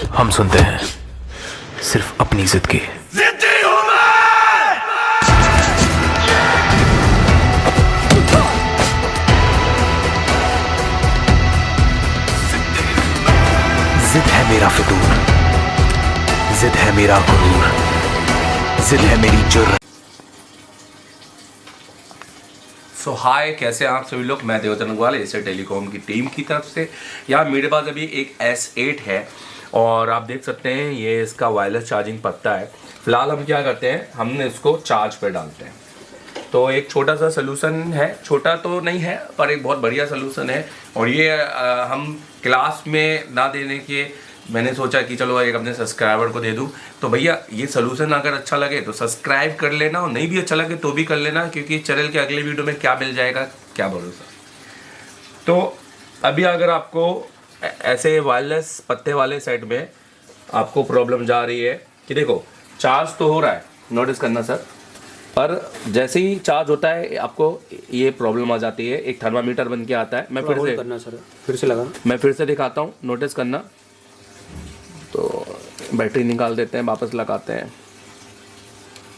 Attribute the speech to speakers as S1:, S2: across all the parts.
S1: हम सुनते हैं सिर्फ अपनी जिद की। जिद है मेरा फितूर, जिद है मेरा गुरूर, जिद है मेरी जुर्रत।
S2: सो हाय, कैसे हैं आप सभी लोग। मैं देवचंद अग्रवाल एशिया टेलीकॉम की टीम की तरफ से। यहाँ मेरे पास अभी एक S8 है और आप देख सकते हैं ये इसका वायरलेस चार्जिंग पत्ता है। फिलहाल हम क्या करते हैं, हमने इसको चार्ज पे डालते हैं। तो एक छोटा सा सलूशन है, छोटा तो नहीं है पर एक बहुत बढ़िया सलूशन है। और ये हम क्लास में ना देने के मैंने सोचा कि चलो एक अपने सब्सक्राइबर को दे दूं। तो भैया ये सलूशन अगर अच्छा लगे तो सब्सक्राइब कर लेना, और नहीं भी अच्छा लगे तो भी कर लेना, क्योंकि चैनल के अगले वीडियो में क्या मिल जाएगा क्या भरोसा। तो अभी अगर आपको ऐसे वायरलेस पत्ते वाले सेट में आपको प्रॉब्लम जा रही है कि देखो चार्ज तो हो रहा है, नोटिस करना सर, पर जैसे ही चार्ज होता है आपको ये प्रॉब्लम आ जाती है। एक थर्मामीटर बन के आता है। मैं फिर से
S3: करना सर, फिर से लगा,
S2: मैं फिर से दिखाता हूँ, नोटिस करना। तो बैटरी निकाल देते हैं, वापस लगाते हैं,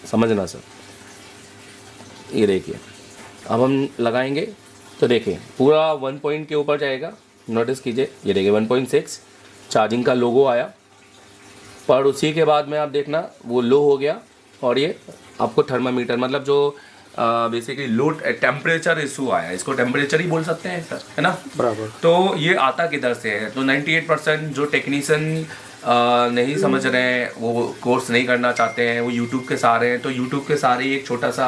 S2: समझना सर। ये देखिए अब हम लगाएंगे तो देखिए पूरा 1 पॉइंट के ऊपर जाएगा। नोटिस कीजिए, ये देखिए 1.6 चार्जिंग का लोगो आया, पर उसी के बाद में आप देखना वो लो हो गया। और ये आपको थर्मामीटर मतलब जो बेसिकली लो टेम्परेचर इशू आया, इसको टेम्परेचर ही बोल सकते हैं सर, है ना।
S3: बराबर।
S2: तो ये आता किधर से है, तो 98% जो टेक्नीशियन नहीं समझ रहे हैं, वो कोर्स नहीं करना चाहते हैं, वो यूट्यूब के सहारे हैं। तो यूट्यूब के सहारे एक छोटा सा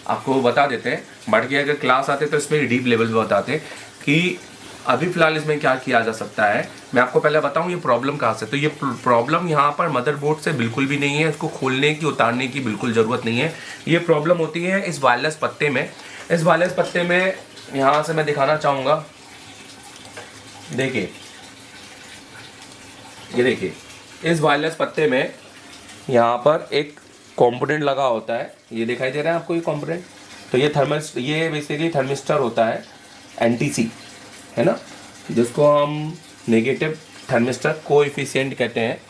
S2: आपको बता देते हैं, बट के अगर क्लास आते तो इसमें डीप लेवल पे बताते हैं कि अभी फ़िलहाल इसमें क्या किया जा सकता है। मैं आपको पहले बताऊं ये प्रॉब्लम कहाँ से। तो ये प्रॉब्लम यहाँ पर मदरबोर्ड से बिल्कुल भी नहीं है, इसको खोलने की उतारने की बिल्कुल ज़रूरत नहीं है। ये प्रॉब्लम होती है इस वायरलेस पत्ते में। इस वायरलेस पत्ते में यहाँ से मैं दिखाना चाहूँगा, देखिए ये देखिए इस वायरलेस पत्ते में यहाँ पर एक कंपोनेंट लगा होता है, ये दिखाई दे रहा है आपको ये कंपोनेंट। तो ये बेसिकली थर्मिस्टर होता है, NTC है ना, जिसको हम नेगेटिव थर्मिस्टर कोएफिशिएंट कहते हैं।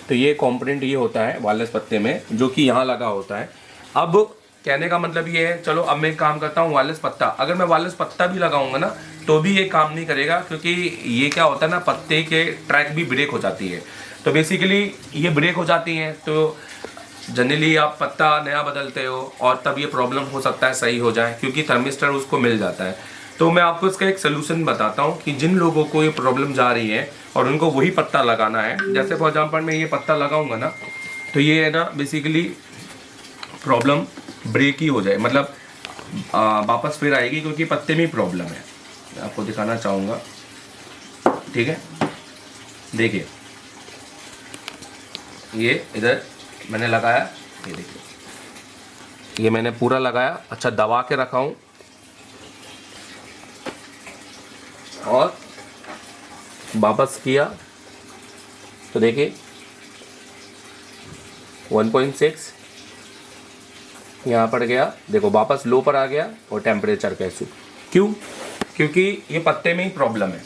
S2: तो ये कंपोनेंट ये होता है वायरलेस पत्ते में, जो कि यहाँ लगा होता है। अब कहने का मतलब ये है, चलो अब मैं एक काम करता हूँ, वायरलेस पत्ता, अगर मैं वायरलेस पत्ता भी लगाऊंगा ना तो भी ये काम नहीं करेगा, क्योंकि ये क्या होता है ना, पत्ते के ट्रैक भी ब्रेक हो जाती है। तो बेसिकली ये ब्रेक हो जाती हैं, तो जनरली आप पत्ता नया बदलते हो और तब ये प्रॉब्लम हो सकता है सही हो जाए, क्योंकि थर्मिस्टर उसको मिल जाता है। तो मैं आपको इसका एक सोल्यूशन बताता हूँ कि जिन लोगों को ये प्रॉब्लम जा रही है और उनको वही पत्ता लगाना है, जैसे फॉर एग्जाम्पल मैं ये पत्ता लगाऊंगा ना तो ये है ना बेसिकली प्रॉब्लम ब्रेक ही हो जाए, मतलब वापस फिर आएगी, क्योंकि पत्ते में ही प्रॉब्लम है। मैं आपको दिखाना चाहूँगा, ठीक है। देखिए ये इधर मैंने लगाया, ये देखिए ये मैंने पूरा लगाया, अच्छा दबा के रखा हूँ और वापस किया तो देखिए 1.6 यहाँ पर गया, देखो वापस लो पर आ गया और टेम्परेचर का इशू। क्यों? क्योंकि ये पत्ते में ही प्रॉब्लम है।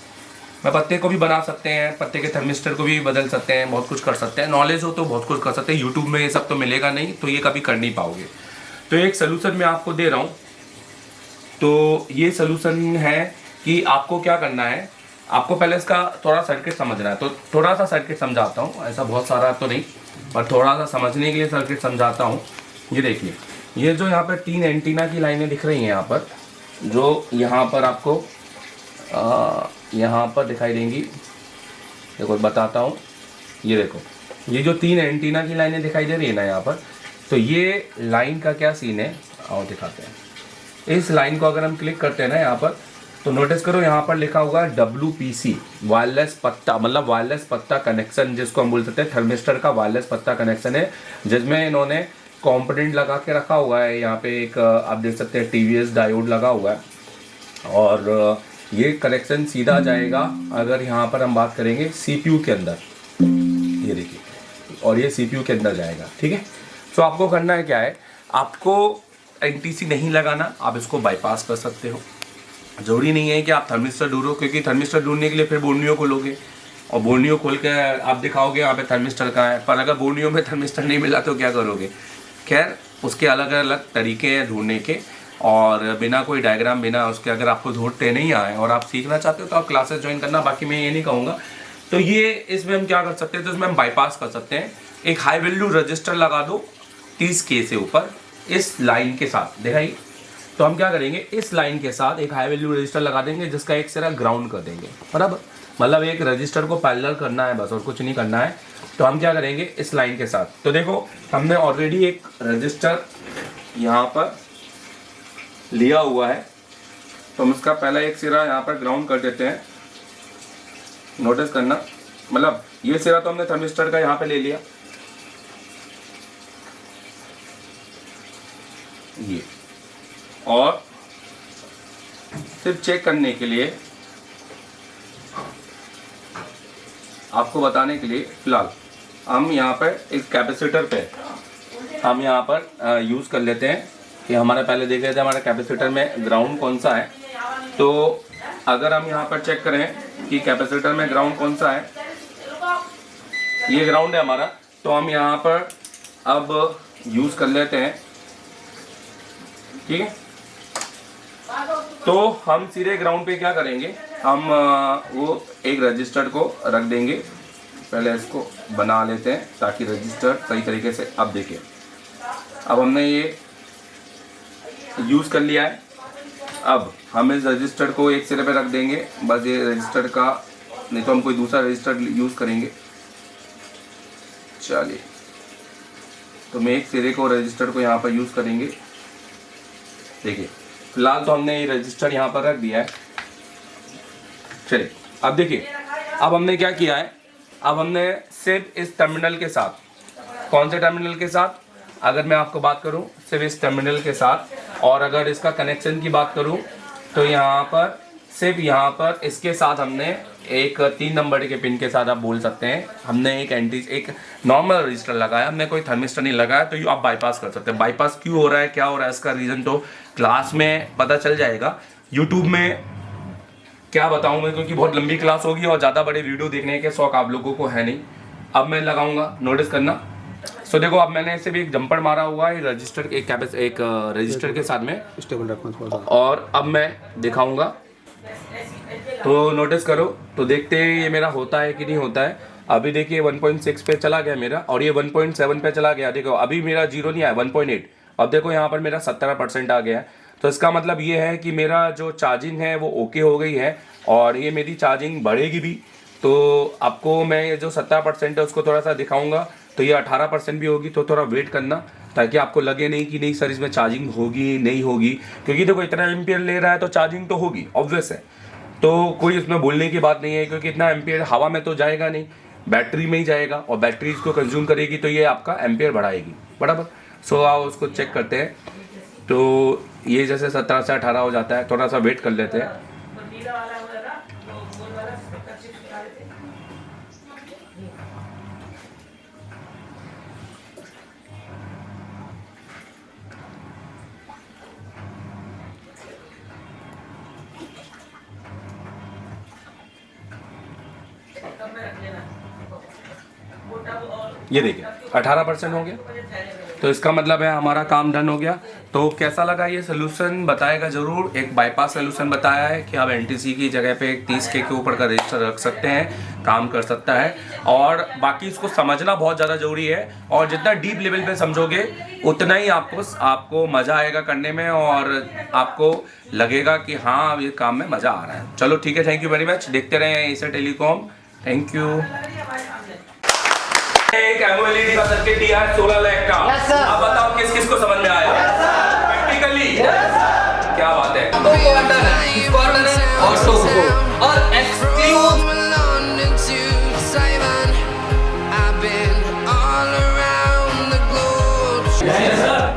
S2: मैं पत्ते को भी बना सकते हैं, पत्ते के थर्मिस्टर को भी बदल सकते हैं, बहुत कुछ कर सकते हैं। नॉलेज हो तो बहुत कुछ कर सकते हैं। यूट्यूब में ये सब तो मिलेगा नहीं, तो ये कभी कर नहीं पाओगे। तो एक सलूशन मैं आपको दे रहा हूँ। तो ये सलूशन है कि आपको क्या करना है, आपको पहले इसका थोड़ा सर्किट समझना है। तो थोड़ा सा सर्किट समझाता हूँ, ऐसा बहुत सारा तो नहीं, पर थोड़ा सा समझने के लिए सर्किट समझाता हूँ। ये देखिए, ये जो यहाँ पर 3 एंटीना की लाइनें दिख रही हैं यहाँ पर, जो यहाँ पर आपको यहाँ पर दिखाई देंगी, देखो बताता हूँ। ये देखो, ये जो 3 एंटीना की लाइनें दिखाई दे रही है ना यहाँ पर, तो ये लाइन का क्या सीन है आओ दिखाते हैं। इस लाइन को अगर हम क्लिक करते हैं ना यहाँ पर, तो नोटिस करो यहाँ पर लिखा हुआ है WPC, वायरलेस पत्ता, मतलब वायरलेस पत्ता कनेक्शन, जिसको हम बोल सकते हैं थर्मिस्टर का वायरलेस पत्ता कनेक्शन है, जिसमें इन्होंने कंपोनेंट लगा के रखा हुआ है। यहाँ पे एक आप देख सकते हैं TVS डायोड लगा हुआ है, और ये कनेक्शन सीधा जाएगा अगर यहाँ पर हम बात करेंगे CPU के अंदर, ये देखिए, और ये CPU के अंदर जाएगा, ठीक है। तो आपको करना है क्या है, आपको NTC नहीं लगाना, आप इसको बाईपास कर सकते हो। ज़रूरी नहीं है कि आप थर्मिस्टर ढूंढो, क्योंकि थर्मिस्टर ढूंढने के लिए फिर बोर्नियो को लोगे, और बोर्नियो खोल के आप दिखाओगे यहाँ पे थर्मिस्टर कहाँ है, पर अगर बोर्नियो में थर्मिस्टर नहीं मिला तो क्या करोगे। खैर उसके अलग अलग तरीके हैं ढूंढने के, और बिना कोई डायग्राम बिना उसके अगर आपको ढूंढते नहीं आए और आप सीखना चाहते हो तो आप क्लासेस ज्वाइन करना, बाकी मैं ये नहीं कहूँगा। तो ये इसमें हम क्या कर सकते हैं, तो इसमें हम बाईपास कर सकते हैं। एक हाई वैल्यू रजिस्टर लगा दो 30K से ऊपर इस लाइन के साथ, दिखाइए। तो हम क्या करेंगे, इस लाइन के साथ एक हाई वैल्यू रजिस्टर लगा देंगे जिसका एक सिरा ग्राउंड कर देंगे, बराबर। मतलब एक रजिस्टर को पैरेलल करना है बस, और कुछ नहीं करना है। तो हम क्या करेंगे इस लाइन के साथ, तो देखो हमने ऑलरेडी एक रजिस्टर यहाँ पर लिया हुआ है, तो हम इसका पहला एक सिरा यहाँ पर ग्राउंड कर देते हैं। नोटिस करना, मतलब ये सिरा तो हमने थर्मिस्टर का यहाँ पे ले लिया, ये, और सिर्फ चेक करने के लिए, आपको बताने के लिए, फिलहाल हम यहाँ पर एक कैपेसिटर पे हम यहाँ पर यूज़ कर लेते हैं कि हमारा पहले देख रहे थे हमारे कैपेसिटर में ग्राउंड कौन सा है। तो अगर हम यहाँ पर चेक करें कि कैपेसिटर में ग्राउंड कौन सा है, ये ग्राउंड है हमारा, तो हम यहाँ पर अब यूज़ कर लेते हैं, ठीक है। तो हम सीधे ग्राउंड पे क्या करेंगे, हम वो एक रजिस्टर को रख देंगे। पहले इसको बना लेते हैं ताकि रजिस्टर सही तरीके से, अब देखिए अब हमने ये यूज़ कर लिया है। अब हम इस रजिस्टर को एक सिरे पे रख देंगे, बस ये रजिस्टर का, नहीं तो हम कोई दूसरा रजिस्टर यूज़ करेंगे। चलिए, तो मैं एक सिरे को रजिस्टर को यहाँ पर यूज़ करेंगे। देखिए फिलहाल तो हमने ये रजिस्टर यहाँ पर रख दिया है। चलिए अब देखिए, अब हमने क्या किया है, अब हमने सिर्फ इस टर्मिनल के साथ, कौन से टर्मिनल के साथ, अगर मैं आपको बात करूं सिर्फ इस टर्मिनल के साथ, और अगर इसका कनेक्शन की बात करूं तो यहाँ पर सिर्फ यहाँ पर इसके साथ हमने एक 3 नंबर के पिन के साथ आप बोल सकते हैं, हमने एक नॉर्मल रजिस्टर लगाया, हमने कोई थर्मिस्टर नहीं लगाया। तो ये आप बाईपास कर सकते हैं। बाईपास क्यों हो रहा है, क्या हो रहा है, इसका रीज़न तो क्लास में पता चल जाएगा। यूट्यूब में क्या बताऊँ मैं, क्योंकि बहुत लंबी क्लास होगी और ज़्यादा बड़े वीडियो देखने के शौक आप लोगों को है नहीं। अब मैं लगाऊंगा, नोटिस करना। सो देखो अब मैंने इसे भी एक जंपर मारा हुआ है रजिस्टर, एक रजिस्टर के साथ में, स्टेबल रखना थोड़ा सा। और अब मैं दिखाऊंगा, तो नोटिस करो, तो देखते हैं ये मेरा होता है कि नहीं होता है। अभी देखिए 1.6 पे चला गया मेरा, और ये 1.7 पे चला गया। देखो अभी मेरा 0 नहीं आया, 1.8। अब देखो यहाँ पर मेरा 17% आ गया है। तो इसका मतलब ये है कि मेरा जो चार्जिंग है वो ओके हो गई है, और ये मेरी चार्जिंग बढ़ेगी भी। तो आपको मैं जो 17% है उसको थोड़ा सा दिखाऊंगा, तो ये 18% भी होगी। तो थोड़ा वेट करना ताकि आपको लगे नहीं कि नहीं सर इसमें चार्जिंग होगी नहीं होगी, क्योंकि देखो इतना एम्पियर ले रहा है तो चार्जिंग तो होगी, ऑब्वियस है। तो कोई इसमें बोलने की बात नहीं है, क्योंकि इतना एम्पियर हवा में तो जाएगा नहीं, बैटरी में ही जाएगा, और बैटरी इसको कंज्यूम करेगी तो ये आपका एम्पियर बढ़ाएगी, बराबर। सो आओ उसको चेक करते हैं। तो ये जैसे 17 से 18 हो जाता है, थोड़ा सा वेट कर लेते हैं। ये देखिए 18% हो गया, तो इसका मतलब है हमारा काम डन हो गया। तो कैसा लगा ये सोल्यूशन बताएगा ज़रूर। एक बाईपास सोल्यूशन बताया है कि आप एनटीसी की जगह पे 30K के ऊपर का रजिस्टर रख सकते हैं, काम कर सकता है। और बाकी इसको समझना बहुत ज़्यादा ज़रूरी है, और जितना डीप लेवल पे समझोगे उतना ही आपको मज़ा आएगा करने में, और आपको लगेगा कि हाँ ये काम में मज़ा आ रहा है। चलो ठीक है, थैंक यू वेरी मच। देखते रहें एसर टेलीकॉम, थैंक यू। एक एनुअलिटी का सर्किट दिया है 16 लाख का। अब बताओ किस किस को समझ में आया प्रैक्टिकली? क्या बात है। और एक्सक्लूड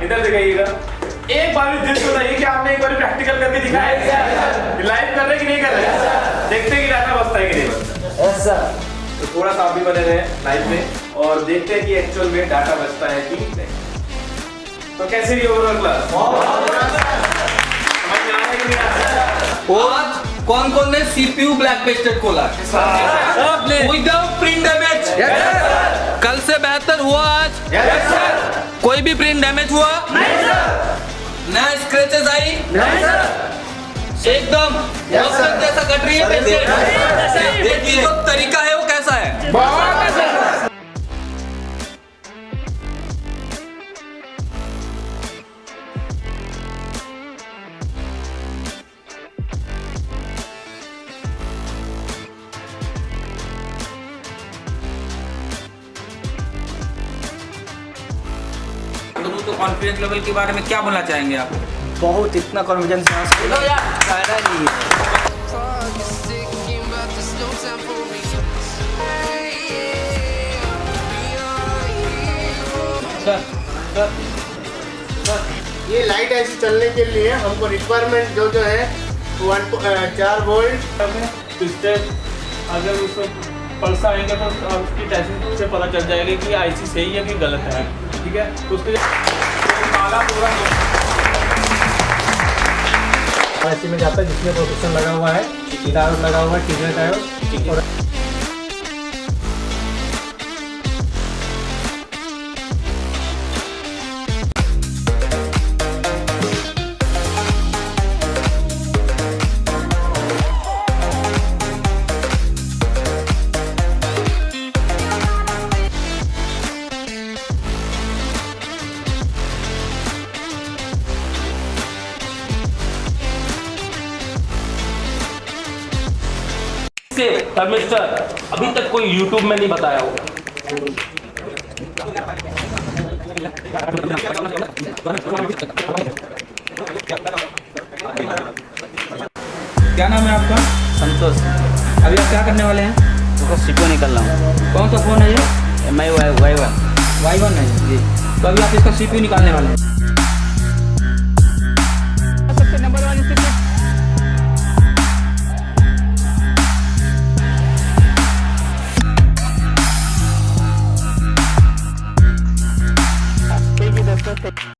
S2: इधर दिखाइएगा। एक बार भी दिल से बताइए कि आपने एक बार प्रैक्टिकल करके दिखाया है, लाइव कर रहे कि नहीं कर रहे, देखते हैं कि डाटा बचता है कि नहीं बचता। तो थोड़ा सा भी बने रहे लाइव में और देखते हैं कि एक्चुअल में डाटा बचता है कि नहीं। तो कैसे भी ओवरऑल क्लास समझ में आ रहा है कि नहीं आ रहा है?
S3: कौन कौन ने CPU ब्लैक पेस्टेड खोला? Without print damage? कल से बेहतर हुआ आज? कोई भी प्रिंट डैमेज हुआ? नया स्क्रैचेस आई? एकदम औसत जैसा कट रही है पेस्टेड। देखिए जो तरीका है वो कैसा है। तो कॉन्फिडेंस लेवल के बारे में क्या बोलना चाहेंगे आप?
S4: बहुत इतना कॉन्फिडेंस यहाँ से कहना नहीं है।
S5: ये लाइट ऐसी चलने के लिए हमको रिक्वायरमेंट जो है 4 वोल्ट
S6: पिस्टन अगर उसमें पल्स आएंगे तो उसकी टेस्टिंग से पता चल जाएगा कि आईसी सही है कि गलत है। ठीक है, उसके काला पूरा आईसी में जाता है जिसमें प्रोटेक्शन लगा हुआ है, डायोड लगा हुआ है, टीजर डायोड और
S2: थर्मिस्टर अभी तक कोई YouTube में नहीं बताया होगा।
S3: क्या नाम है आपका?
S4: संतोष।
S3: अभी आप क्या करने वाले हैं?
S4: उसका सीपो निकल रहा हूँ।
S3: कौन सा फोन है ये?
S4: MI Y1।
S3: Y1 है जी। तो अभी आप इसका CPU निकालने वाले हैं।